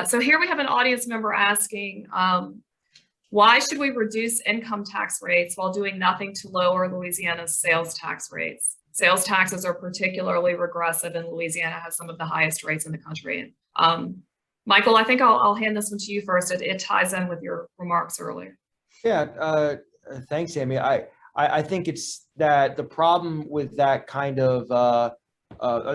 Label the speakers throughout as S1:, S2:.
S1: So here we have an audience member asking, why should we reduce income tax rates while doing nothing to lower Louisiana's sales tax rates? Sales taxes are particularly regressive, and Louisiana has some of the highest rates in the country. Michael, I think I'll hand this one to you first. It ties in with your remarks earlier.
S2: Yeah, thanks, Amy. I think it's that the problem with that kind of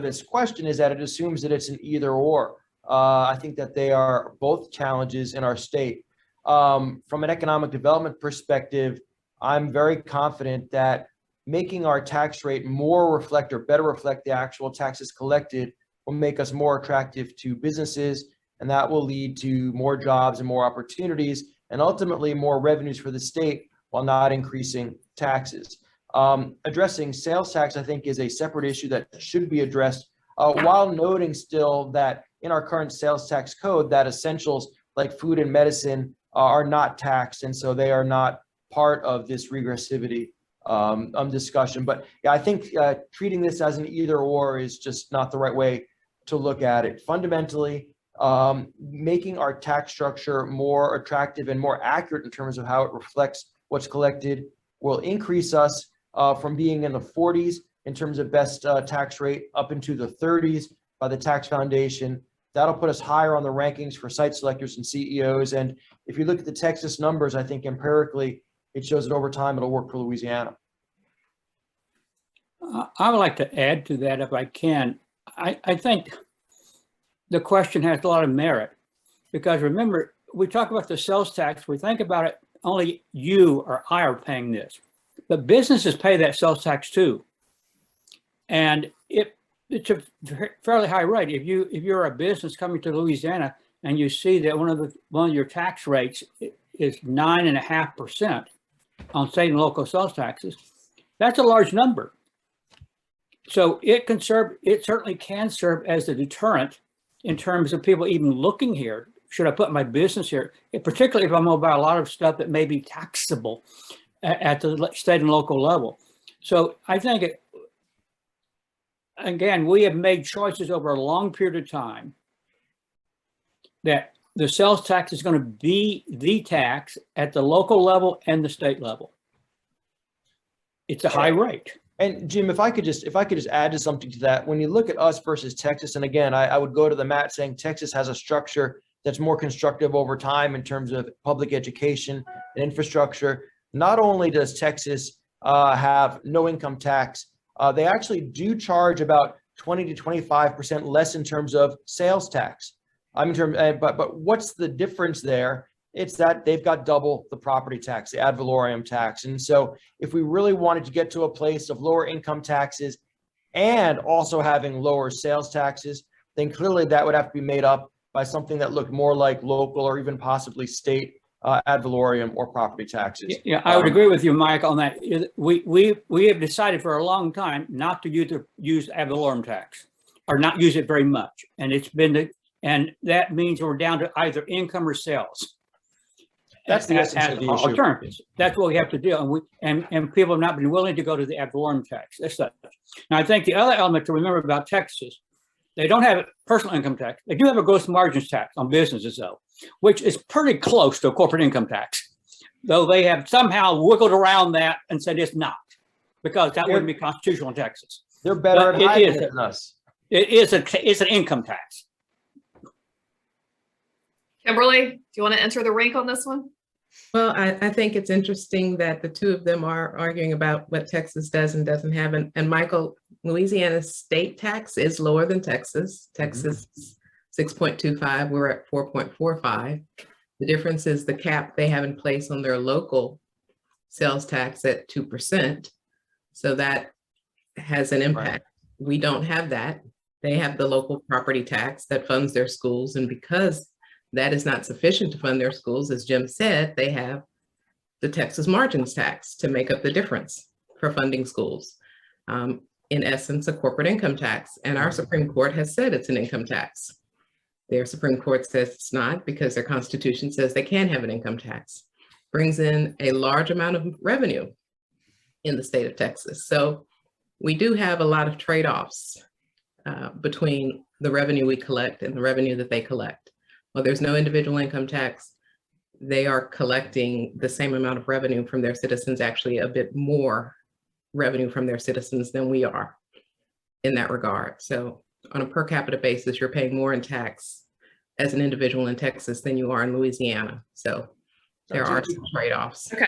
S2: this question is that it assumes that it's an either or. I think that they are both challenges in our state. From an economic development perspective, I'm very confident that making our tax rate more reflect or better reflect the actual taxes collected will make us more attractive to businesses, and that will lead to more jobs and more opportunities, and ultimately more revenues for the state while not increasing taxes. Addressing sales tax, I think, is a separate issue that should be addressed, while noting still that in our current sales tax code, that essentials like food and medicine are not taxed, and so they are not part of this regressivity discussion. But yeah, I think treating this as an either or is just not the right way to look at it. Fundamentally, making our tax structure more attractive and more accurate in terms of how it reflects what's collected will increase us from being in the 40s in terms of best tax rate up into the 30s by the Tax Foundation. That'll put us higher on the rankings for site selectors and CEOs. And if you look at the Texas numbers, I think empirically it shows that over time it'll work for Louisiana.
S3: I would like to add to that if I can. I think the question has a lot of merit, because remember, we talk about the sales tax, we think about it, only you or I are paying this, but businesses pay that sales tax too. And it's a fairly high rate. If you're a business coming to Louisiana and you see that one of your tax rates is 9.5% on state and local sales taxes, that's a large number. So it certainly can serve as a deterrent in terms of people even looking here. Should I put my business here? Particularly if I'm going to buy a lot of stuff that may be taxable at the state and local level. So I think again, we have made choices over a long period of time that the sales tax is going to be the tax at the local level and the state level. It's a high rate.
S2: And Jim, if I could just add to something to that, when you look at us versus Texas, and again, I would go to the mat saying Texas has a structure that's more constructive over time in terms of public education and infrastructure. Not only does Texas have no income tax, they actually do charge about 20 to 25% less in terms of sales tax. But what's the difference there? It's that they've got double the property tax, the ad valorem tax. And so if we really wanted to get to a place of lower income taxes and also having lower sales taxes, then clearly that would have to be made up by something that looked more like local or even possibly state ad valorem or property taxes.
S3: Yeah, I would agree with you, Mike, on that. We have decided for a long time not to use ad valorem tax, or not use it very much, and and that means we're down to either income or sales.
S2: That's the essence of the issue.
S3: Alternatives. That's what we have to do, and people have not been willing to go to the ad valorem tax. That's that. Now, I think the other element to remember about Texas, they don't have personal income tax. They do have a gross margins tax on businesses, though, which is pretty close to a corporate income tax, though they have somehow wiggled around that and said it's not, because that wouldn't be constitutional in Texas.
S2: They're better at hiding it than us.
S3: It's an income tax.
S1: Kimberly, do you want to enter the rink on this one?
S4: Well, I think it's interesting that the two of them are arguing about what Texas does and doesn't have. And Michael, Louisiana's state tax is lower than Texas. Texas is 6.25, we're at 4.45. The difference is the cap they have in place on their local sales tax at 2%. So that has an impact. Right. We don't have that. They have the local property tax that funds their schools. And because that is not sufficient to fund their schools, as Jim said, they have the Texas margins tax to make up the difference for funding schools. In essence, a corporate income tax. And our Supreme Court has said it's an income tax. Their Supreme Court says it's not, because their Constitution says they can have an income tax. Brings in a large amount of revenue in the state of Texas. So we do have a lot of trade-offs between the revenue we collect and the revenue that they collect. Well, there's no individual income tax. They are collecting the same amount of revenue from their citizens, actually a bit more revenue from their citizens than we are in that regard. So on a per capita basis, you're paying more in tax as an individual in Texas than you are in Louisiana. So there are some trade-offs.
S1: Okay.